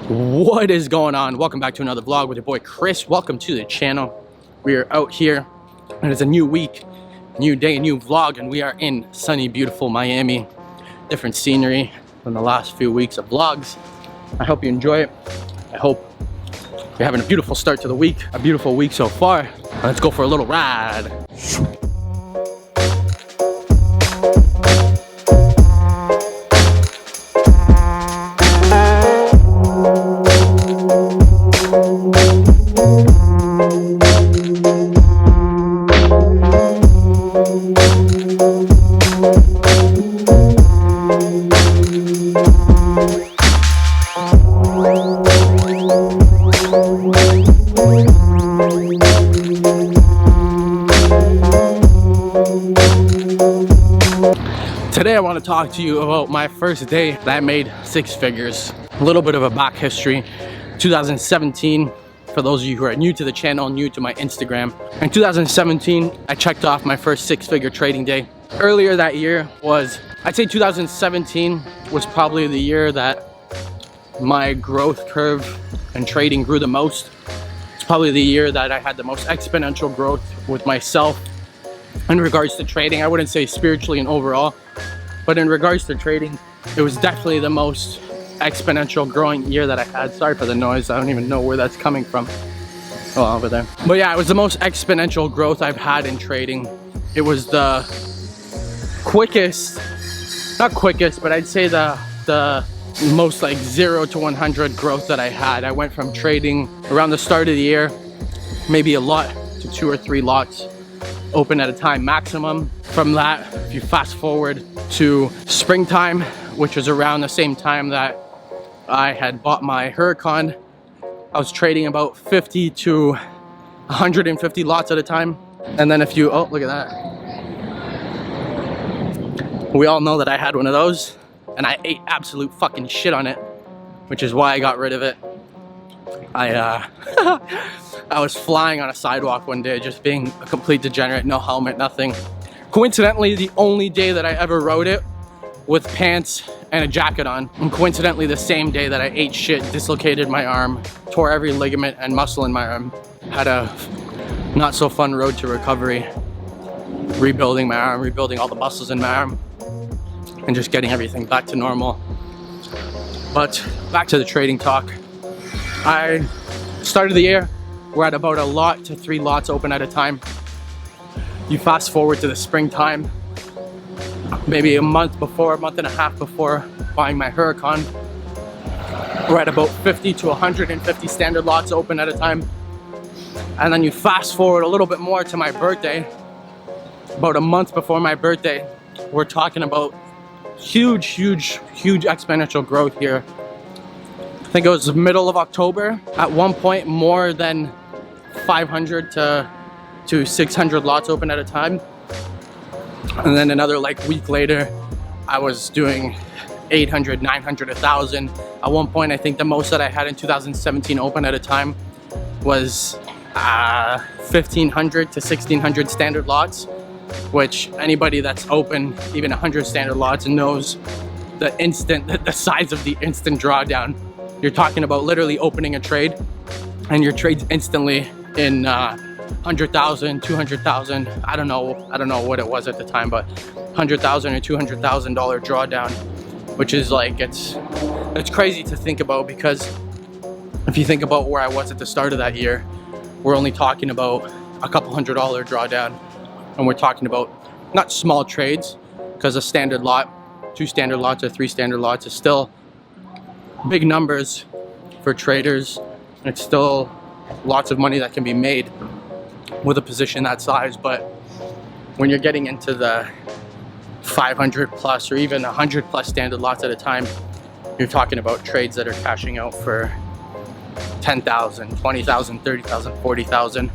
What is going on? Welcome back to another vlog with your boy Chris. Welcome to the channel. We are out here and it's a new week, new day, new vlog, and we are in sunny, beautiful Miami. Different scenery than the last few weeks of vlogs. I hope you enjoy it. I hope you're having a beautiful start to the week, a beautiful week so far. Let's go for a little ride. Today I want to talk to you about my first day that I made six figures. A little bit of a back history. 2017, for those of you who are new to the channel, new to my Instagram. In 2017, I checked off my first six-figure trading day. Earlier that year was, I'd say 2017 was probably the year that my growth curve and trading grew the most. It's probably the year that I had the most exponential growth with myself in regards to trading. I wouldn't say spiritually and overall, but in regards to trading, it was definitely the most exponential growing year that I had. Sorry for the noise, I don't even know where that's coming from. Oh, over there. But yeah, it was the most exponential growth I've had in trading. It was the quickest, not quickest, but I'd say the most like 0 to 100 growth that I had. I went from trading around the start of the year, maybe a lot to 2 or 3 lots open at a time maximum. From that, if you fast forward to springtime, which was around the same time that I had bought my Huracan, I was trading about 50 to 150 lots at a time. And then if you, oh, look at that. We all know that I had one of those and I ate absolute fucking shit on it, which is why I got rid of it. I was flying on a sidewalk one day, just being a complete degenerate, no helmet, nothing. Coincidentally, the only day that I ever rode it with pants and a jacket on. And coincidentally, the same day that I ate shit, dislocated my arm, tore every ligament and muscle in my arm. Had a not so fun road to recovery. Rebuilding my arm, rebuilding all the muscles in my arm, and just getting everything back to normal. But back to the trading talk. I started the year, we're at about a lot to 3 lots open at a time. You fast forward to the springtime, maybe a month and a half before buying my Huracan, we're at about 50 to 150 standard lots open at a time. And then you fast forward a little bit more to my birthday, about a month before my birthday, we're talking about huge exponential growth here. I think it was the middle of October. At one point, more than 500 to 600 lots open at a time. And then another like week later, I was doing 800, 900, 1,000. At one point, I think the most that I had in 2017 open at a time was 1,500 to 1,600 standard lots, which anybody that's open even 100 standard lots knows the size of the instant drawdown. You're talking about literally opening a trade and your trade's instantly in 100,000, 200,000. I don't know what it was at the time, but $100,000 or $200,000 drawdown, which is like, it's crazy to think about, because if you think about where I was at the start of that year, we're only talking about a couple $100 drawdown, and we're talking about not small trades, because a standard lot, 2 standard lots or 3 standard lots is still big numbers for traders. It's still lots of money that can be made with a position that size. But when you're getting into the 500 plus or even 100 plus standard lots at a time, you're talking about trades that are cashing out for 10,000, 20,000, 30,000, 40,000.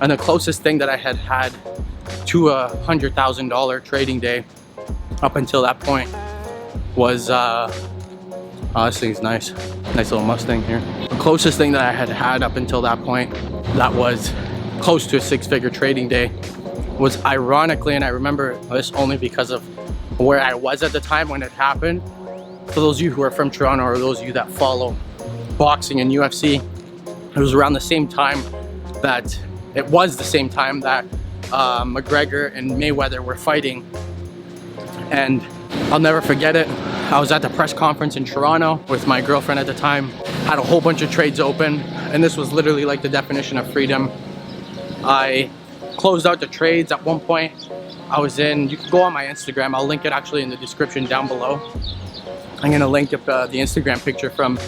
And the closest thing that I had to a $100,000 trading day up until that point was oh, this thing's nice little Mustang here. The closest thing that I had up until that point that was close to a 6-figure trading day was, ironically, and I remember this only because of where I was at the time when it happened, for those of you who are from Toronto or those of you that follow boxing and UFC, it was around the same time that McGregor and Mayweather were fighting. And I'll never forget it. I was at the press conference in Toronto with my girlfriend at the time, had a whole bunch of trades open, and this was literally like the definition of freedom. I closed out the trades at one point. I was in, you can go on my Instagram, I'll link it actually in the description down below. I'm gonna link up the Instagram picture from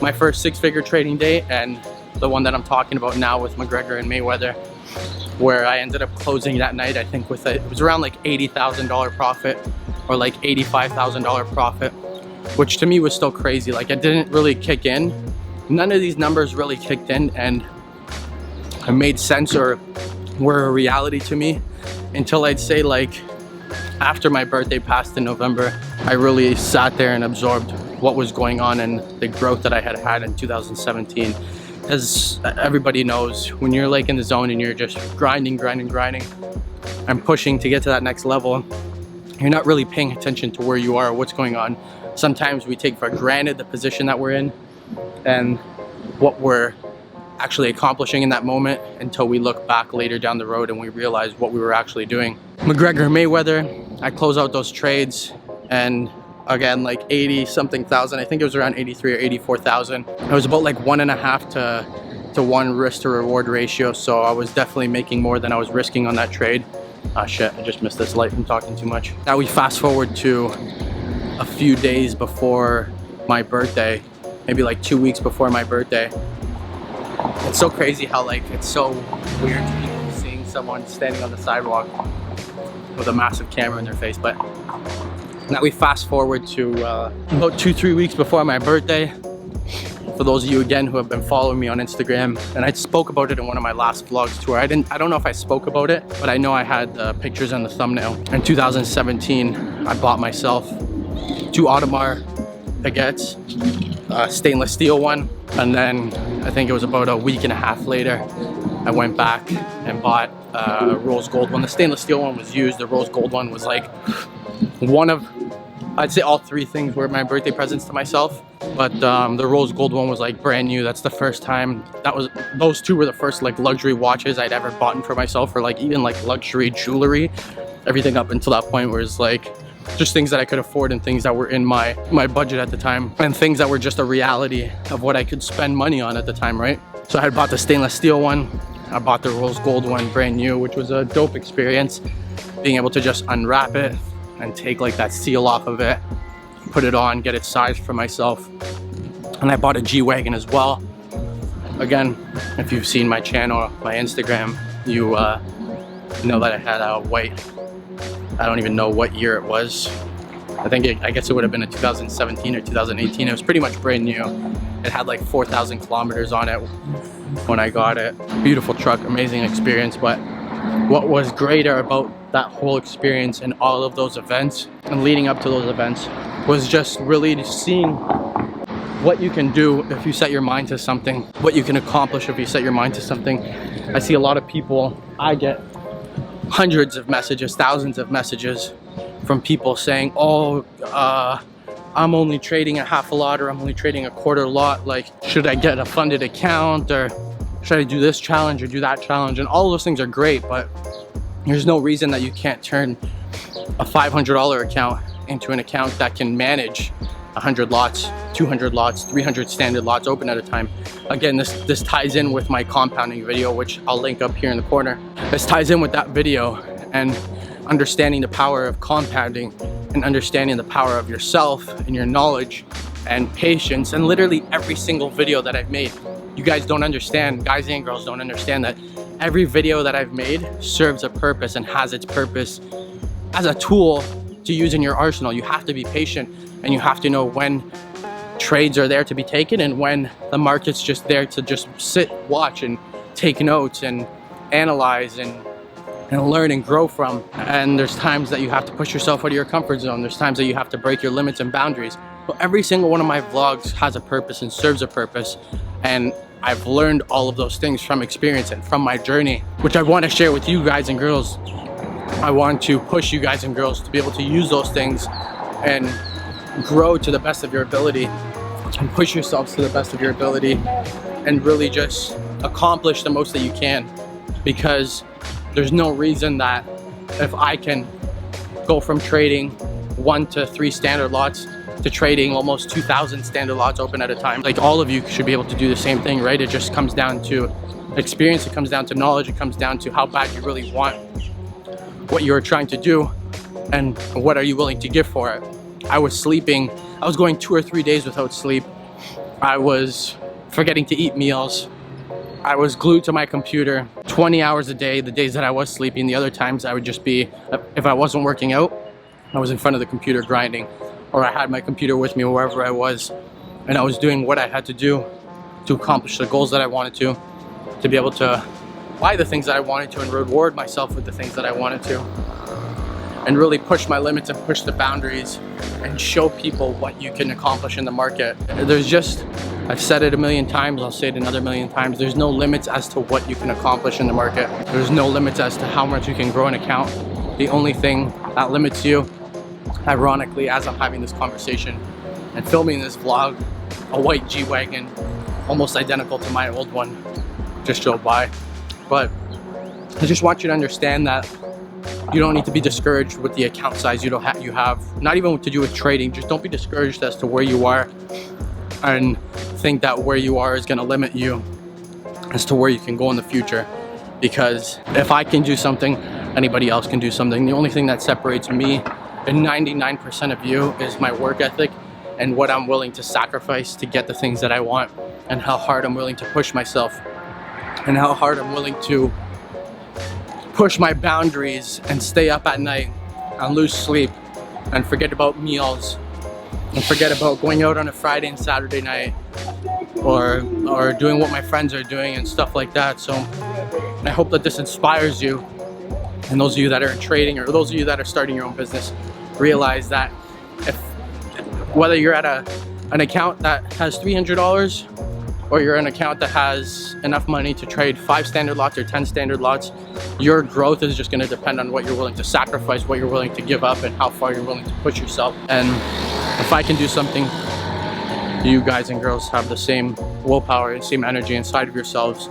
my first six-figure trading day and the one that I'm talking about now with McGregor and Mayweather, where I ended up closing that night, I think with it was around like $80,000 profit or like $85,000 profit, which to me was still crazy. Like it didn't really kick in. None of these numbers really kicked in and it made sense or were a reality to me until I'd say like after my birthday passed in November. I really sat there and absorbed what was going on and the growth that I had had in 2017. As everybody knows, when you're like in the zone and you're just grinding and pushing to get to that next level, you're not really paying attention to where you are or what's going on. Sometimes we take for granted the position that we're in and what we're actually accomplishing in that moment until we look back later down the road and we realize what we were actually doing. McGregor Mayweather, I close out those trades and again like 80 something thousand, I think it was around 83 or 84,000. It was about like 1.5 to 1 risk to reward ratio, so I was definitely making more than I was risking on that trade. Ah shit, I just missed this light from talking too much. Now we fast forward to a few days before my birthday, maybe like 2 weeks before my birthday. It's so crazy how like it's so weird to people seeing someone standing on the sidewalk with a massive camera in their face. But now we fast forward to about 2-3 weeks before my birthday. For those of you again who have been following me on Instagram, and I spoke about it in one of my last vlogs too. I don't know if I spoke about it, but I know I had pictures on the thumbnail. In 2017, I bought myself 2 Audemars baguettes, stainless steel one, and then I think it was about a week and a half later, I went back and bought a rose gold one. The stainless steel one was used. The rose gold one was like one of, I'd say all 3 things were my birthday presents to myself, but the rose gold one was like brand new. That's the first time, those 2 were the first like luxury watches I'd ever bought for myself, or like even like luxury jewelry. Everything up until that point was like just things that I could afford and things that were in my budget at the time, and things that were just a reality of what I could spend money on at the time, right? So I had bought the stainless steel one, I bought the rose gold one brand new, which was a dope experience, being able to just unwrap it and take like that seal off of it, put it on, get it sized for myself. And I bought a G-Wagon as well. Again, if you've seen my channel, my Instagram, you know that I had a white, I don't even know what year it was. I guess it would have been in 2017 or 2018. It was pretty much brand new. It had like 4,000 kilometers on it when I got it. Beautiful truck, amazing experience. But what was greater about that whole experience and all of those events and leading up to those events was just really seeing what you can do if you set your mind to something, what you can accomplish if you set your mind to something. I see a lot of people, I get hundreds of messages, thousands of messages from people saying, oh, I'm only trading a half a lot, or I'm only trading a quarter lot. Like, should I get a funded account, or should I do this challenge or do that challenge? And all of those things are great, but there's no reason that you can't turn a $500 account into an account that can manage 100 lots, 200 lots, 300 standard lots open at a time. Again, this ties in with my compounding video, which I'll link up here in the corner. This ties in with that video and understanding the power of compounding and understanding the power of yourself and your knowledge and patience. And literally every single video that I've made, you guys don't understand, guys and girls don't understand that every video that I've made serves a purpose and has its purpose as a tool to use in your arsenal. You have to be patient and you have to know when trades are there to be taken and when the market's just there to just sit, watch, and take notes and analyze and learn and grow from. And there's times that you have to push yourself out of your comfort zone. There's times that you have to break your limits and boundaries. But every single one of my vlogs has a purpose and serves a purpose. And I've learned all of those things from experience and from my journey, which I want to share with you guys and girls. I want to push you guys and girls to be able to use those things and grow to the best of your ability and push yourselves to the best of your ability and really just accomplish the most that you can, because there's no reason that if I can go from trading 1 to 3 standard lots to trading almost 2,000 standard lots open at a time, like all of you should be able to do the same thing, right? It just comes down to experience, it comes down to knowledge, it comes down to how bad you really want what you're trying to do and what are you willing to give for it. I was going 2 or 3 days without sleep. I was forgetting to eat meals. I was glued to my computer 20 hours a day, the days that I was sleeping. The other times I would just be, if I wasn't working out, I was in front of the computer grinding, or I had my computer with me wherever I was, and I was doing what I had to do to accomplish the goals that I wanted to be able to buy the things that I wanted to and reward myself with the things that I wanted to, and really push my limits and push the boundaries and show people what you can accomplish in the market. I've said it a million times, I'll say it another million times, there's no limits as to what you can accomplish in the market. There's no limits as to how much you can grow an account. The only thing that limits you, ironically, as I'm having this conversation and filming this vlog, a white G-Wagon, almost identical to my old one, just drove by. But I just want you to understand that you don't need to be discouraged with the account size you have, not even to do with trading. Just don't be discouraged as to where you are and think that where you are is going to limit you as to where you can go in the future. Because if I can do something, anybody else can do something. The only thing that separates me and 99% of you is my work ethic and what I'm willing to sacrifice to get the things that I want, and how hard I'm willing to push myself, and how hard I'm willing to push my boundaries and stay up at night and lose sleep and forget about meals and forget about going out on a Friday and Saturday night or doing what my friends are doing and stuff like that. So I hope that this inspires you, and those of you that are in trading or those of you that are starting your own business, realize that whether you're at an account that has $300 or you're an account that has enough money to trade 5 standard lots or 10 standard lots, your growth is just going to depend on what you're willing to sacrifice, what you're willing to give up, and how far you're willing to push yourself. And if I can do something, you guys and girls have the same willpower and same energy inside of yourselves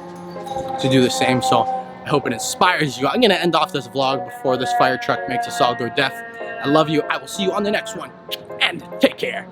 to do the same. So I hope it inspires you. I'm going to end off this vlog before this fire truck makes us all go deaf. I love you. I will see you on the next one, and take care.